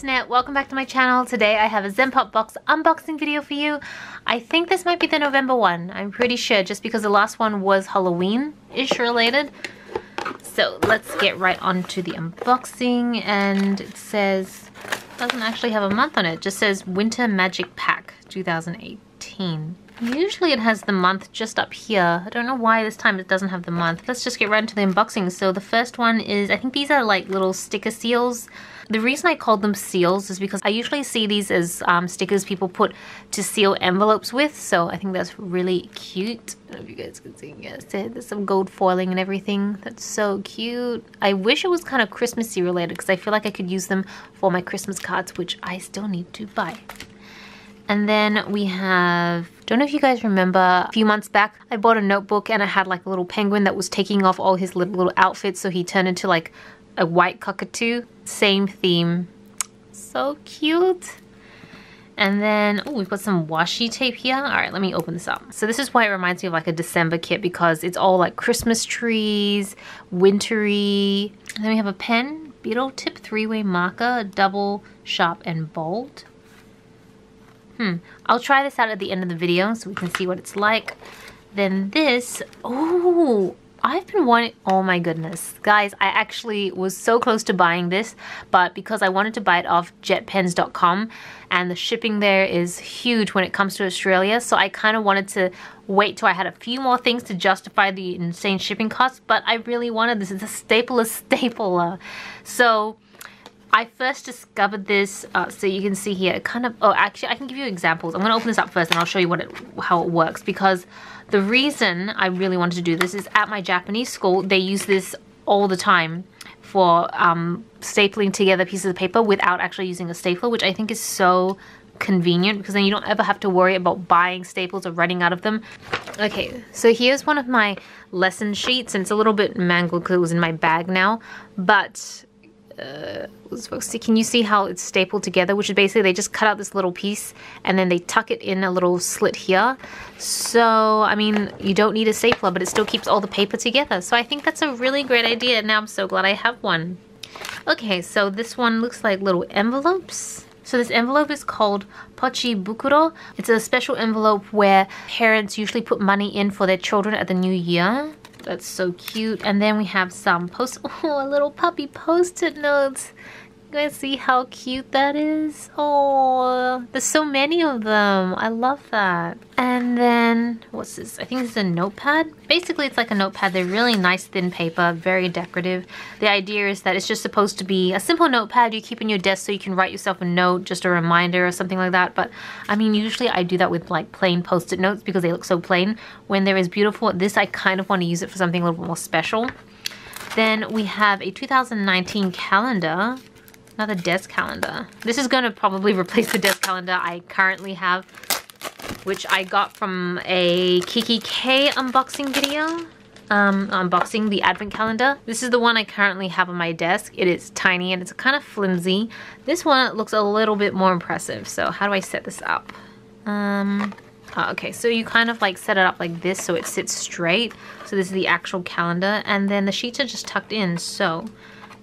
internet, welcome back to my channel. Today I have a Zenpop box unboxing video for you. I think this might be the November one. I'm pretty sure just because the last one was Halloween-ish related. So let's get right on to the unboxing, and it says, doesn't actually have a month on it, just says Winter Magic Pack 2018. Usually it has the month just up here. I don't know why this time it doesn't have the month. Let's just get right into the unboxing. So the first one is, I think these are like little sticker seals. The reason I called them seals is because I usually see these as stickers people put to seal envelopes with. So I think that's really cute. I don't know if you guys can see. Yes, there's some gold foiling and everything. That's so cute. I wish it was kind of Christmassy related because I feel like I could use them for my Christmas cards, which I still need to buy. And then we have, don't know if you guys remember, a few months back, I bought a notebook and it had like a little penguin that was taking off all his little outfits, so he turned into like a white cockatoo. Same theme. So cute. And then, oh, we've got some washi tape here. All right, let me open this up. So this is why it reminds me of like a December kit, because it's all like Christmas trees, wintry. And then we have a pen, beetle tip 3-way marker, double, sharp, and bold. I'll try this out at the end of the video so we can see what it's like. Then this, oh, I've been wanting, oh my goodness. Guys, I actually was so close to buying this, but because I wanted to buy it off jetpens.com and the shipping there is huge when it comes to Australia, so I kind of wanted to wait till I had a few more things to justify the insane shipping costs, but I really wanted this. It's a stapler. So I first discovered this, so you can see here, it kind of, oh, actually, I can give you examples. I'm going to open this up first and I'll show you how it works, because the reason I really wanted to do this is at my Japanese school, they use this all the time for stapling together pieces of paper without actually using a stapler, which I think is so convenient, because then you don't ever have to worry about buying staples or running out of them. Okay, so here's one of my lesson sheets, and it's a little bit mangled because it was in my bag now, but can you see how it's stapled together, which is basically they just cut out this little piece and then they tuck it in a little slit here. So I mean, you don't need a stapler, but it still keeps all the paper together. So I think that's a really great idea. Now I'm so glad I have one. Okay, so this one looks like little envelopes. So this envelope is called Pochi Bukuro. It's a special envelope where parents usually put money in for their children at the new year. That's so cute. And then we have some a little puppy post-it notes. You guys see how cute that is? Oh, there's so many of them. I love that. And then, what's this? I think this is a notepad. Basically, it's like a notepad. They're really nice, thin paper, very decorative. The idea is that it's just supposed to be a simple notepad you keep in your desk so you can write yourself a note, just a reminder or something like that. But I mean, usually I do that with like plain post-it notes because they look so plain. When they're as beautiful as this, I kind of want to use it for something a little bit more special. Then we have a 2019 calendar. Another desk calendar. This is going to probably replace the desk calendar I currently have, which I got from a Kiki K unboxing video. Unboxing the advent calendar. This is the one I currently have on my desk. It is tiny and it's kind of flimsy. This one looks a little bit more impressive. So how do I set this up? Okay, so you kind of like set it up like this so it sits straight. So this is the actual calendar, and then the sheets are just tucked in. So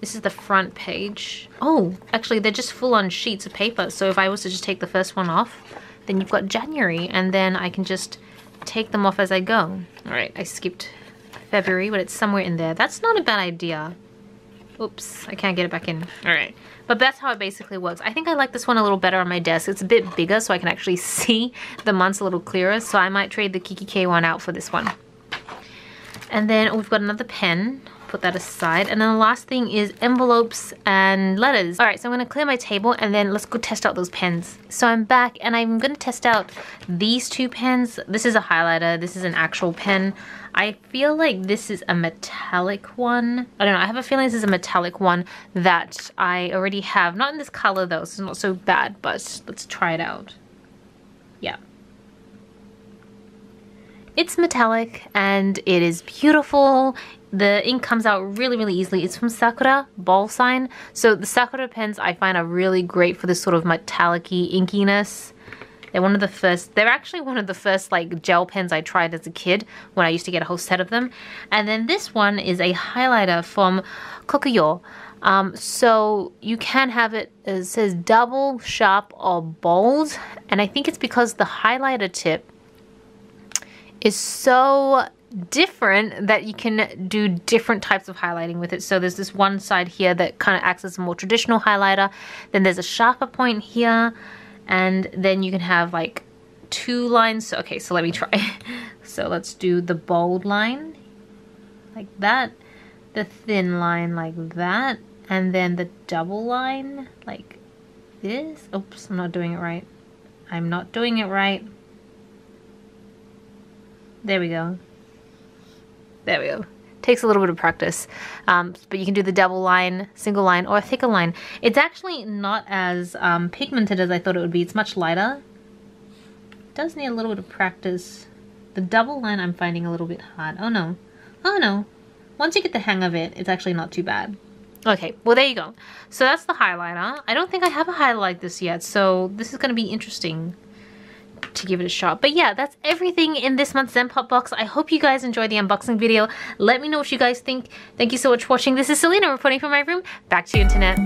this is the front page. Oh, actually they're just full-on sheets of paper. So if I was to just take the first one off, then you've got January, and then I can just take them off as I go. All right, I skipped February, but it's somewhere in there. That's not a bad idea. Oops, I can't get it back in. All right, but that's how it basically works. I think I like this one a little better on my desk. It's a bit bigger, so I can actually see the months a little clearer. So I might trade the Kiki K one out for this one. And then we've got another pen. Put that aside, and then the last thing is envelopes and letters. All right, so I'm gonna clear my table and then let's go test out those pens. So I'm back and I'm gonna test out these two pens. This is a highlighter, this is an actual pen. I feel like this is a metallic one. I don't know, I have a feeling this is a metallic one that I already have. Not in this color though, so it's not so bad, but let's try it out. Yeah. It's metallic and it is beautiful. The ink comes out really, really easily. It's from Sakura Ball Sign. So the Sakura pens I find are really great for this sort of metallic-y inkiness. They're one of the first, they're actually one of the first like gel pens I tried as a kid when I used to get a whole set of them. And then this one is a highlighter from Kokuyo. So you can have it, it says double, sharp, or bold. And I think it's because the highlighter tip is so different that you can do different types of highlighting with it. So there's this one side here that kind of acts as a more traditional highlighter. Then there's a sharper point here. And then you can have like 2 lines. Okay, so let me try. So let's do the bold line like that. The thin line like that. And then the double line like this. Oops, I'm not doing it right. I'm not doing it right. There we go. There we go. Takes a little bit of practice. But you can do the double line, single line, or a thicker line. It's actually not as pigmented as I thought it would be. It's much lighter. It does need a little bit of practice. The double line I'm finding a little bit hard. Oh no. Oh no. Once you get the hang of it, it's actually not too bad. Okay, well there you go. So that's the highlighter. I don't think I have a highlight like this yet, so this is going to be interesting to give it a shot. But yeah, that's everything in this month's Zenpop box. I hope you guys enjoyed the unboxing video. Let me know what you guys think. Thank you so much for watching. This is Celina reporting from my room. Back to you, internet.